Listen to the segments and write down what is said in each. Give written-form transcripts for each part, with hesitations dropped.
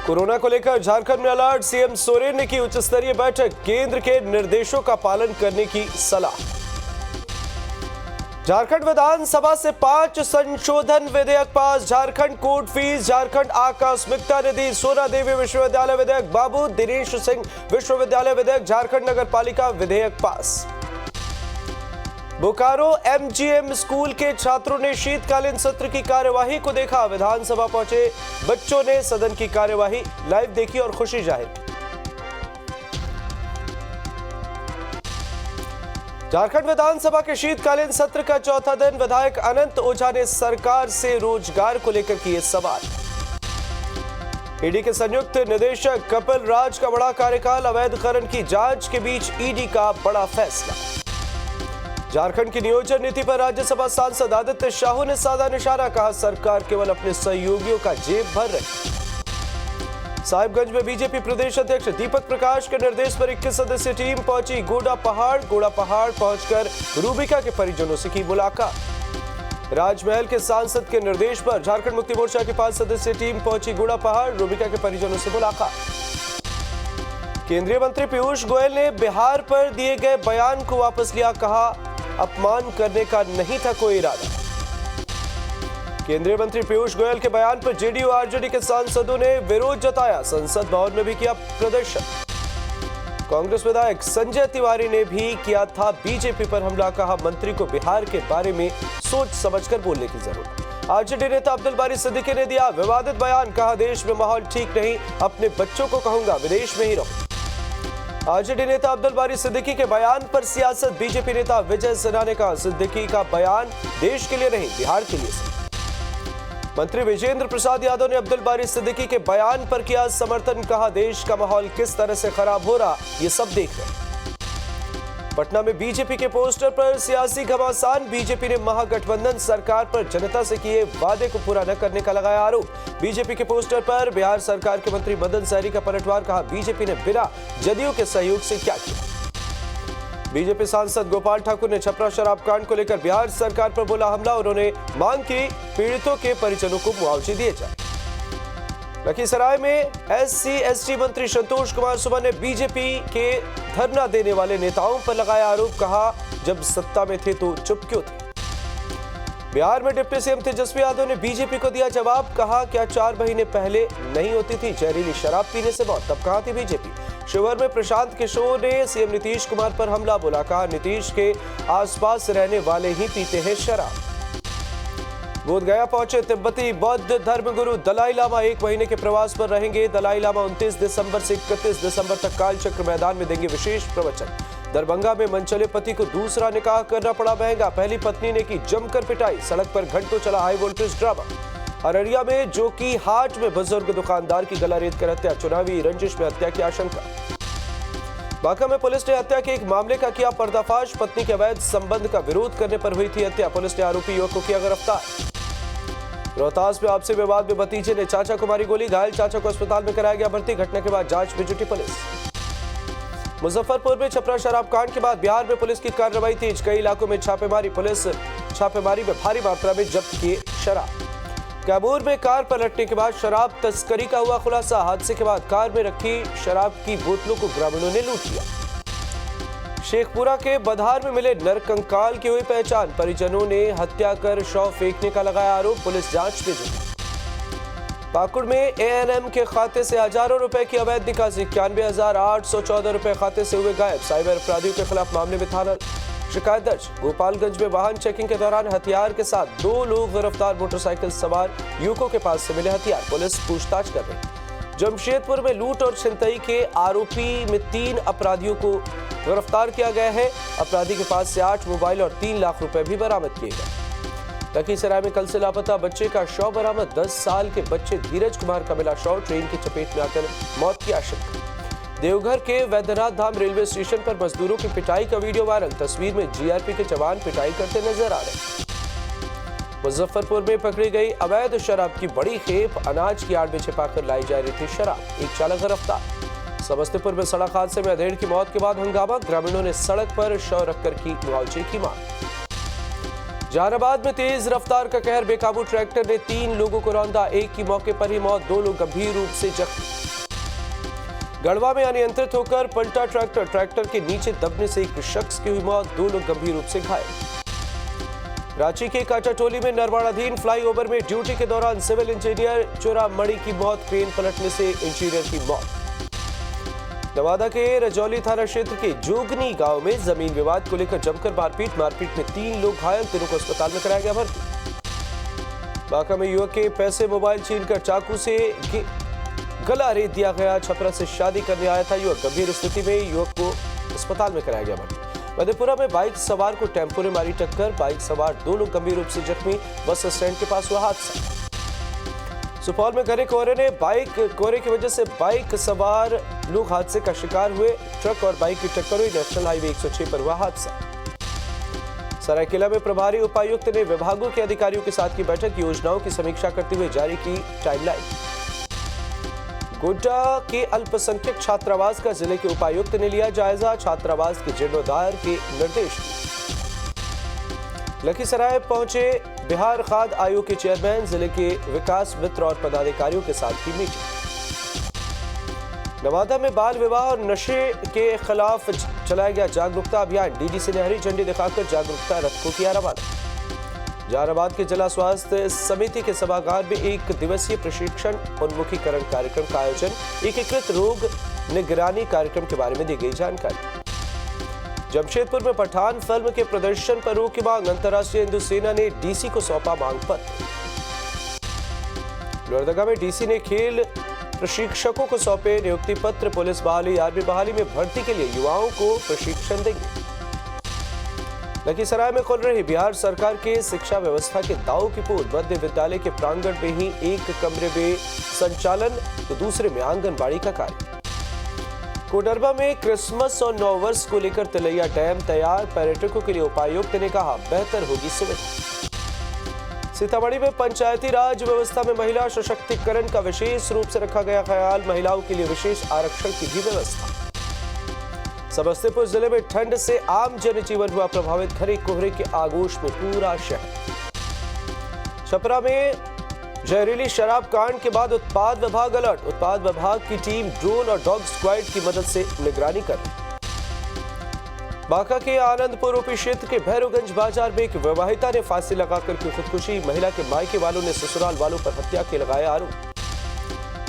Corona को लेकर झारखंड में अलर्ट, सीएम सोरेन ने की उच्च स्तरीय बैठक, केंद्र के निर्देशों का पालन करने की सलाह। झारखंड विधानसभा से 5 संशोधन विधेयक पास, झारखंड कोर्ट फीस, झारखंड आकस्मिकता निधि, सोना देवी विश्वविद्यालय विधेयक, बाबू दिनेश सिंह विश्वविद्यालय विधेयक, झारखंड नगर पालिका विधेयक पास। बोकारो एमजीएम स्कूल के छात्रों ने शीतकालीन सत्र की कार्यवाही को देखा, विधानसभा पहुंचे बच्चों ने सदन की कार्यवाही लाइव देखी और खुशी जाहिर की। झारखंड विधानसभा के शीतकालीन सत्र का चौथा दिन, विधायक अनंत ओझा ने सरकार से रोजगार को लेकर किए सवाल। ईडी के संयुक्त निदेशक कपिल राज का बड़ा कार्यकाल, अवैध खनन की जांच के बीच ईडी का बड़ा फैसला। झारखंड की नियोजन नीति पर राज्यसभा सांसद आदित्य शाहू ने साधा निशाना, कहा सरकार केवल अपने सहयोगियों का जेब भर रही। साहिबगंज में बीजेपी प्रदेश अध्यक्ष दीपक प्रकाश के निर्देश पर 21 सदस्यीय टीम पहुंची गोड़ा पहाड़ पहुंचकर रूबिका के परिजनों से की मुलाकात। राजमहल के सांसद के निर्देश पर झारखंड मुक्ति मोर्चा की 5 सदस्यीय टीम पहुंची गोड़ा पहाड़, रूबिका के परिजनों से मुलाकात। केंद्रीय मंत्री पीयूष गोयल ने बिहार पर दिए गए बयान को वापस लिया, कहा अपमान करने का नहीं था कोई इरादा। केंद्रीय मंत्री पीयूष गोयल के बयान पर जेडीयू आरजेडी के सांसदों ने विरोध जताया, संसद भवन में भी किया प्रदर्शन। कांग्रेस विधायक संजय तिवारी ने भी किया था बीजेपी पर हमला, कहा मंत्री को बिहार के बारे में सोच समझकर बोलने की जरूरत। आरजेडी नेता अब्दुल बारी सिद्दीकी ने दिया विवादित बयान, कहा देश में माहौल ठीक नहीं, अपने बच्चों को कहूंगा विदेश में ही रहो। आरजेडी नेता अब्दुल बारी सिद्दीकी के बयान पर सियासत, बीजेपी नेता विजय सिन्हा ने कहा सिद्दीकी का बयान देश के लिए नहीं बिहार के लिए। मंत्री विजेंद्र प्रसाद यादव ने अब्दुल बारी सिद्दीकी के बयान पर किया समर्थन, कहा देश का माहौल किस तरह से खराब हो रहा ये सब देख रहे हैं। पटना में बीजेपी के पोस्टर पर सियासी घमासान, बीजेपी ने महागठबंधन सरकार पर जनता से किए वादे को पूरा न करने का लगाया आरोप। बीजेपी के पोस्टर पर बिहार सरकार के मंत्री मदन सहरी का पलटवार, कहा बीजेपी ने बिना जदयू के सहयोग से क्या किया। बीजेपी सांसद गोपाल ठाकुर ने छपरा शराब कांड को लेकर बिहार सरकार पर बोला हमला, उन्होंने मांग की पीड़ितों के परिजनों को मुआवजे दिए जाए। लखीसराय में SC/ST मंत्री संतोष कुमार सुमन ने बीजेपी के धरना देने वाले नेताओं पर लगाया आरोप, कहा जब सत्ता में थे तो चुप क्यों थे। बिहार में डिप्टी सीएम तेजस्वी यादव ने बीजेपी को दिया जवाब, कहा क्या 4 महीने पहले नहीं होती थी जहरीली शराब पीने से मौत, तब कहां थी बीजेपी। शिवहर में प्रशांत किशोर ने सीएम नीतीश कुमार पर हमला बोला, कहा नीतीश के आसपास रहने वाले ही पीते हैं शराब। बोधगया पहुंचे तिब्बती बौद्ध धर्मगुरु दलाई लामा, 1 महीने के प्रवास पर रहेंगे। दलाई लामा 29 दिसंबर से 31 दिसंबर तक कालचक्र मैदान में देंगे विशेष प्रवचन। दरभंगा में मनचले पति को दूसरा निकाह करना पड़ा महंगा, पहली पत्नी ने की जमकर पिटाई, सड़क पर घंटों चला हाई वोल्टेज ड्रामा। अररिया में जोकी हाट में बुजुर्ग दुकानदार की गला रेत कर हत्या, चुनावी रंजिश में हत्या की आशंका। बांका में पुलिस ने हत्या के एक मामले का किया पर्दाफाश, पत्नी के अवैध संबंध का विरोध करने पर हुई थी हत्या, पुलिस ने आरोपी युवक को किया गिरफ्तार। रोहतास में आपसी विवाद में भतीजे ने चाचा को मारी गोली, घायल चाचा को अस्पताल में कराया गया भर्ती, घटना के बाद जांच में जुटी पुलिस। मुजफ्फरपुर में छपरा शराब कांड के बाद बिहार में पुलिस की कार्रवाई तेज, कई इलाकों में छापेमारी, पुलिस छापेमारी में भारी मात्रा में जब्त किए शराब। कैमूर में कार पलटने के बाद शराब तस्करी का हुआ खुलासा, हादसे के बाद कार में रखी शराब की बोतलों को ग्रामीणों ने लूट लिया। शेखपुरा के बधार में मिले नरकंकाल की हुई पहचान, परिजनों ने हत्या कर शव फेंकने का लगाया आरोप, पुलिस जांच में जुटी। पाकुड़ में ANM के खाते से हजारों रुपए की अवैध निकासी, 91,814 रुपए खाते से हुए गायब, साइबर अपराधियों के खिलाफ मामले में थाना शिकायत दर्ज। गोपालगंज में वाहन चेकिंग के दौरान हथियार के साथ 2 लोग गिरफ्तार, मोटरसाइकिल सवार युवकों के पास से मिले हथियार, पुलिस पूछताछ कर रही। जमशेदपुर में लूट और छिनतई के आरोपी में 3 अपराधियों को गिरफ्तार किया गया है, अपराधी के पास से 8 मोबाइल और 3 लाख रुपए भी बरामद किए गए। लखीसराय में कल से लापता बच्चे का शव बरामद, 10 साल के बच्चे धीरज कुमार का मिला शव, ट्रेन की चपेट में आकर मौत की आशंका। देवघर के वैद्यनाथ धाम रेलवे स्टेशन पर मजदूरों की पिटाई का वीडियो वायरल, तस्वीर में जीआरपी के जवान पिटाई करते नजर आ रहे। मुजफ्फरपुर में पकड़ी गई अवैध शराब की बड़ी खेप, अनाज की आड़ में छिपाकर लाई जा रही थी शराब, एक चालक गिरफ्तार। समस्तीपुर में सड़क हादसे में अधेड़ की मौत के बाद हंगामा, ग्रामीणों ने सड़क पर शव रखकर की मुआवजे की मांग। जहानाबाद में तेज रफ्तार का कहर, बेकाबू ट्रैक्टर ने 3 लोगों को रौंदा, एक की मौके पर ही मौत, 2 लोग गंभीर रूप से जख्मी। गढ़वा में अनियंत्रित होकर पलटा ट्रैक्टर के नीचे दबने से एक शख्स की हुई मौत, 2 लोग गंभीर रूप से घायल। रांची के काटाटोली में निर्माणाधीन फ्लाईओवर में ड्यूटी के दौरान सिविल इंजीनियर चोरामणि की मौत, क्रेन पलटने से इंजीनियर की मौत। नवादा के रजौली थाना क्षेत्र के जोगनी गांव में जमीन विवाद को लेकर जमकर मारपीट में 3 लोग घायल, तीनों को अस्पताल में कराया गया भर्ती। बांका में युवक के पैसे मोबाइल छीनकर चाकू से गला रेत दिया गया, छपरा से शादी करने आया था युवक, गंभीर स्थिति में युवक को अस्पताल में कराया गया भर्ती। मधेपुरा में बाइक सवार को टेम्पो ने मारी टक्कर, बाइक सवार 2 लोग गंभीर रूप से जख्मी, बस स्टैंड के पास हुआ हादसा। सुपौल में घने कोहरे की वजह से बाइक सवार लोग हादसे का शिकार हुए, ट्रक और बाइक की टक्कर हुई, नेशनल हाईवे 106 पर हुआ हादसा। सरायकेला में प्रभारी उपायुक्त ने विभागों के अधिकारियों के साथ की बैठक, योजनाओं की समीक्षा करते हुए जारी की टाइमलाइन। गोड्डा के अल्पसंख्यक छात्रावास का जिले के उपायुक्त ने लिया जायजा, छात्रावास के जीर्णोद्धार के निर्देश। लखीसराय पहुंचे बिहार खाद्य आयोग के चेयरमैन, जिले के विकास मित्र और पदाधिकारियों के साथ की मीटिंग। नवादा में बाल विवाह और नशे के खिलाफ चलाया गया जागरूकता अभियान, डीडीसी ने हरी झंडी दिखाकर जागरूकता रथ को किया रवाना। जहानाबाद के जिला स्वास्थ्य समिति के सभागार में 1 दिवसीय प्रशिक्षण उन्मुखीकरण कार्यक्रम का आयोजन, एकीकृत रोग निगरानी कार्यक्रम के बारे में दी गई जानकारी। जमशेदपुर में पठान फिल्म के प्रदर्शन पर रोक की मांग, अंतर्राष्ट्रीय हिंदू सेना ने डीसी को सौंपा मांग पत्र। लोहरदगा में डीसी ने खेल प्रशिक्षकों को सौंपे नियुक्ति पत्र, पुलिस बहाली आर्मी बहाली में भर्ती के लिए युवाओं को प्रशिक्षण देंगे। लखीसराय में खुल रही बिहार सरकार के शिक्षा व्यवस्था के दावों की पोल, मध्य विद्यालय के प्रांगण में ही एक कमरे में संचालन तो दूसरे में आंगनबाड़ी का कार्य। कोडरमा में क्रिसमस और नववर्ष को लेकर तिलैया डैम तैयार, पर्यटकों के लिए उपायुक्त ने कहा बेहतर होगी सुविधा। सीतामढ़ी में पंचायती राज व्यवस्था में महिला सशक्तिकरण का विशेष रूप से रखा गया ख्याल, महिलाओं के लिए विशेष आरक्षण की भी व्यवस्था। समस्तीपुर जिले में ठंड से आम जनजीवन हुआ प्रभावित, घने कोहरे के आगोश में पूरा शहर। छपरा में जहरीली शराब कांड के बाद उत्पाद विभाग अलर्ट, उत्पाद विभाग की टीम ड्रोन और डॉग स्क्वाड की मदद से निगरानी कर रही। बांका के आनंदपुर ओपी क्षेत्र के भैरवगंज बाजार में एक विवाहिता ने फांसी लगाकर की खुदकुशी, महिला के मायके वालों ने ससुराल वालों पर हत्या के लगाया आरोप।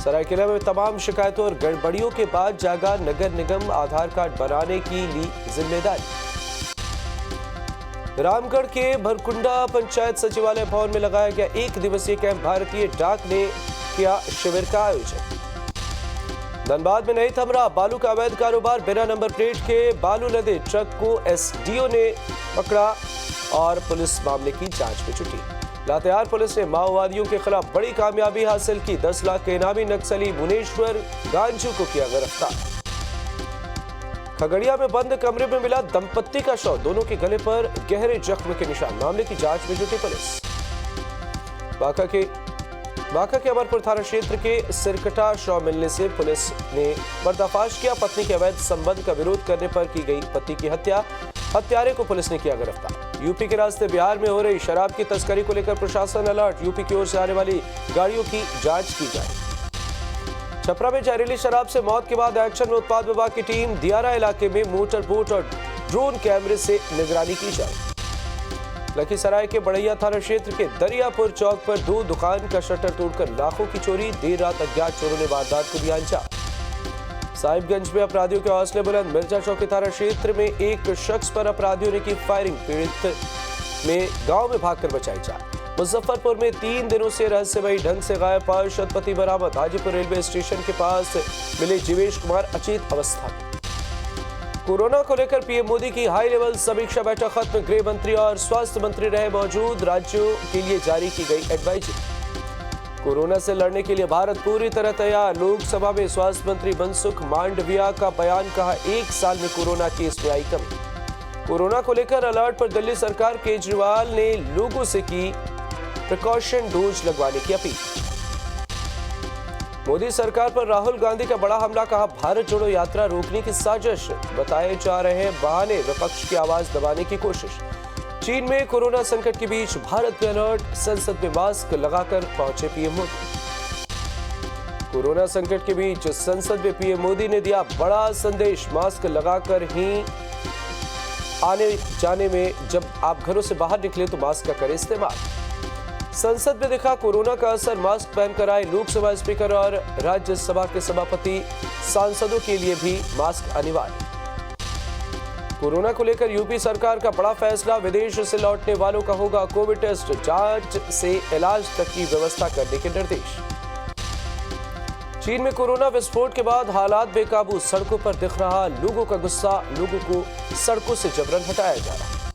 सरायकेला में तमाम शिकायतों और गड़बड़ियों के बाद जागा नगर निगम, आधार कार्ड बनाने की ली जिम्मेदारी। रामगढ़ के भरकुंडा पंचायत सचिवालय भवन में लगाया गया 1 दिवसीय कैंप, भारतीय डाक ने किया शिविर का आयोजन। धनबाद में नहीं थमरा बालू का अवैध कारोबार, बिना नंबर प्लेट के बालू लदे ट्रक को एसडीओ ने पकड़ा और पुलिस मामले की जांच में जुटी। लातेहार पुलिस ने माओवादियों के खिलाफ बड़ी कामयाबी हासिल की, 10 लाख के इनामी नक्सली मुनेश्वर गांजू को किया गिरफ्तार। खगड़िया में बंद कमरे में मिला दंपत्ति का शव, दोनों के गले पर गहरे जख्म के निशान, मामले की जांच में जुटी पुलिस। बांका के अमरपुर थाना क्षेत्र के सिरकटा शव मिलने से पुलिस ने पर्दाफाश किया, पत्नी के अवैध संबंध का विरोध करने पर की गई पति की हत्या, हत्यारे को पुलिस ने किया गिरफ्तार। यूपी के रास्ते बिहार में हो रही शराब की तस्करी को लेकर प्रशासन अलर्ट, यूपी की ओर से आने वाली गाड़ियों की जांच की जाए। छपरा में जहरीली शराब से मौत के बाद एक्शन में उत्पाद विभाग की टीम, दियारा इलाके में मोटर बोट और ड्रोन कैमरे से निगरानी की जाए। लखीसराय के बड़ैया थाना क्षेत्र के दरियापुर चौक पर 2 दुकान का शटर तोड़कर लाखों की चोरी, देर रात अज्ञात चोरों ने वारदात को दिया अंजाम। साहिबगंज में अपराधियों के हौसले बुलंद, मिर्जा चौकी थाना क्षेत्र में एक शख्स पर अपराधियों ने की फायरिंग, पीड़ित में गांव में भागकर बचाई जान। मुजफ्फरपुर में 3 दिनों से रहस्यमयी ढंग से गायब पार्षद पति बरामद, हाजीपुर रेलवे स्टेशन के पास मिले जीवेश कुमार अचेत अवस्था में। कोरोना को लेकर पीएम मोदी की हाई लेवल समीक्षा बैठक खत्म, गृह मंत्री और स्वास्थ्य मंत्री रहे मौजूद, राज्यों के लिए जारी की गई एडवाइजरी। कोरोना से लड़ने के लिए भारत पूरी तरह तैयार, लोकसभा में स्वास्थ्य मंत्री मनसुख मांडविया का बयान, कहा 1 साल में कोरोना केस में आई कमी। कोरोना को लेकर अलर्ट पर दिल्ली सरकार, केजरीवाल ने लोगों से की प्रिकॉशन डोज लगवाने की अपील। मोदी सरकार पर राहुल गांधी का बड़ा हमला, कहा भारत जोड़ो यात्रा रोकने की साजिश, बताए जा रहे हैं बहाने, विपक्ष की आवाज दबाने की कोशिश। चीन में कोरोना संकट के बीच भारत में अलर्ट, संसद में मास्क लगाकर पहुंचे पीएम मोदी। कोरोना संकट के बीच संसद में पीएम मोदी ने दिया बड़ा संदेश, मास्क लगाकर ही आने जाने में, जब आप घरों से बाहर निकले तो मास्क का करें इस्तेमाल। संसद में दिखा कोरोना का असर, मास्क पहनकर आए लोकसभा स्पीकर और राज्यसभा के सभापति, सांसदों के लिए भी मास्क अनिवार्य। कोरोना को लेकर यूपी सरकार का बड़ा फैसला, विदेश से लौटने वालों का होगा कोविड टेस्ट, जांच से इलाज तक की व्यवस्था करने के निर्देश। चीन में कोरोना विस्फोट के बाद हालात बेकाबू, सड़कों पर दिख रहा लोगों का गुस्सा, लोगों को सड़कों से जबरन हटाया जा रहा।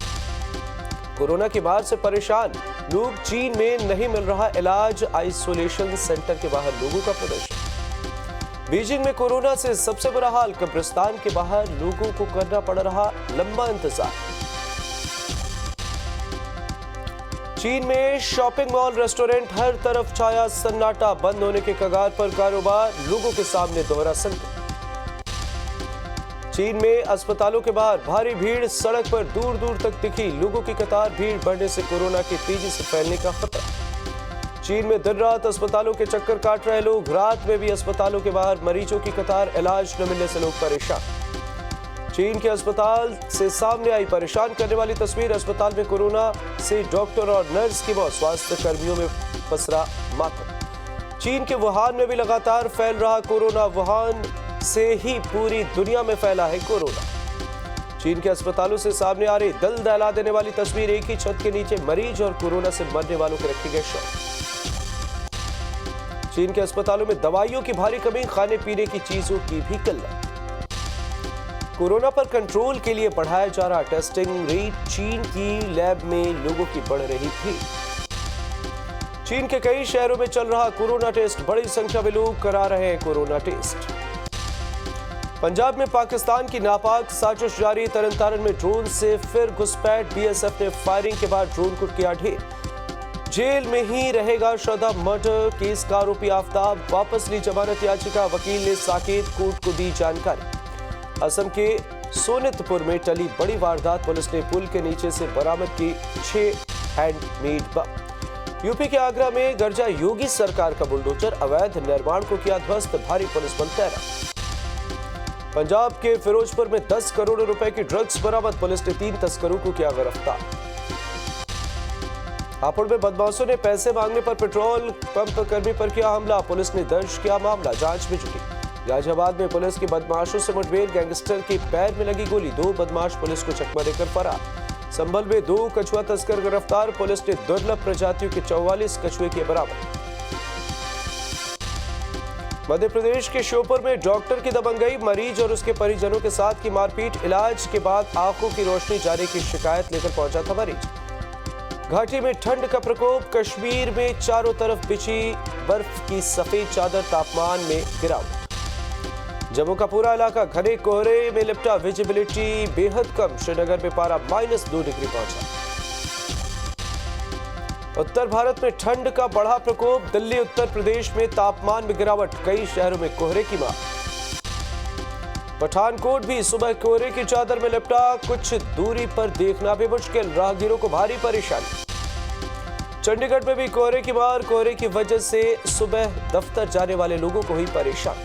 कोरोना की मार से परेशान लोग, चीन में नहीं मिल रहा इलाज, आइसोलेशन सेंटर के बाहर लोगों का प्रदर्शन। बीजिंग में कोरोना से सबसे बुरा हाल, कब्रिस्तान के बाहर लोगों को करना पड़ रहा लंबा इंतजार। चीन में शॉपिंग मॉल, रेस्टोरेंट, हर तरफ छाया सन्नाटा, बंद होने के कगार पर कारोबार, लोगों के सामने दोहरा संकट। चीन में अस्पतालों के बाहर भारी भीड़, सड़क पर दूर दूर तक दिखी लोगों की कतार, भीड़ बढ़ने से कोरोना की तेजी से फैलने का खतरा। चीन में दिन रात अस्पतालों के चक्कर काट रहे लोग, रात में भी अस्पतालों के बाहर मरीजों की कतार, इलाज न मिलने से लोग परेशान। चीन के अस्पताल से सामने आई परेशान करने वाली तस्वीर, अस्पताल में कोरोना से डॉक्टर और नर्स की मौत, स्वास्थ्य कर्मियों में पसरा मातम। चीन के वुहान में भी लगातार फैल रहा कोरोना, वुहान से ही पूरी दुनिया में फैला है कोरोना। चीन के अस्पतालों से सामने आ रही दिल दहला देने वाली तस्वीर, एक ही छत के नीचे मरीज और कोरोना से मरने वालों के रखे गए शव। चीन के अस्पतालों में दवाइयों की भारी कमी, खाने पीने की चीजों की भी किल्लत। कोरोना पर कंट्रोल के लिए बढ़ाया जा रहा टेस्टिंग रेट, चीन की लैब में लोगों की बढ़ रही भीड़। चीन के कई शहरों में चल रहा कोरोना टेस्ट, बड़ी संख्या में लोग करा रहे हैं कोरोना टेस्ट। पंजाब में पाकिस्तान की नापाक साजिश जारी, तरनतारन में ड्रोन से फिर घुसपैठ, बीएसएफ ने फायरिंग के बाद ड्रोन को किया ढेर। जेल में ही रहेगा श्रद्धा मर्डर केस का आरोपी आफ्ताब, वापस ली जमानत याचिका, वकील ने साकेत कोर्ट को दी जानकारी। असम के सोनितपुर में टली बड़ी वारदात, पुलिस ने पुल के नीचे से बरामद की 6 हैंडमेड बम। यूपी के आगरा में गर्जा योगी सरकार का बुलडोजर, अवैध निर्माण को किया ध्वस्त, भारी पुलिस बल तैनात। पंजाब के फिरोजपुर में 10 करोड़ रुपए की ड्रग्स बरामद, पुलिस ने 3 तस्करों को किया गिरफ्तार। हापुड़ में बदमाशों ने पैसे मांगने पर पेट्रोल पंप कर्मी पर किया हमला, पुलिस ने दर्ज किया मामला, जांच में जुटी। गाजियाबाद में पुलिस की बदमाशों से मुठभेड़, गैंगस्टर के पैर में लगी गोली, 2 बदमाश पुलिस को चकमा देकर फरार। संभल में 2 कछुआ तस्कर गिरफ्तार, पुलिस ने दुर्लभ प्रजातियों के 44 कछुए किए बरामद। मध्य प्रदेश के श्योपुर में डॉक्टर की दबंगई, मरीज और उसके परिजनों के साथ की मारपीट, इलाज के बाद आंखों की रोशनी जाने की शिकायत लेकर पहुंचा था मरीज। घाटी में ठंड का प्रकोप, कश्मीर में चारों तरफ बिछी बर्फ की सफेद चादर, तापमान में गिरावट। जम्मू का पूरा इलाका घने कोहरे में लिपटा, विजिबिलिटी बेहद कम, श्रीनगर में पारा -2 डिग्री पहुंचा। उत्तर भारत में ठंड का बढ़ा प्रकोप, दिल्ली उत्तर प्रदेश में तापमान में गिरावट, कई शहरों में कोहरे की मार। पठानकोट भी सुबह कोहरे की चादर में लिपटा, कुछ दूरी पर देखना भी मुश्किल, राहगीरों को भारी परेशानी। चंडीगढ़ में भी कोहरे की मार, कोहरे की वजह से सुबह दफ्तर जाने वाले लोगों को हुई परेशानी।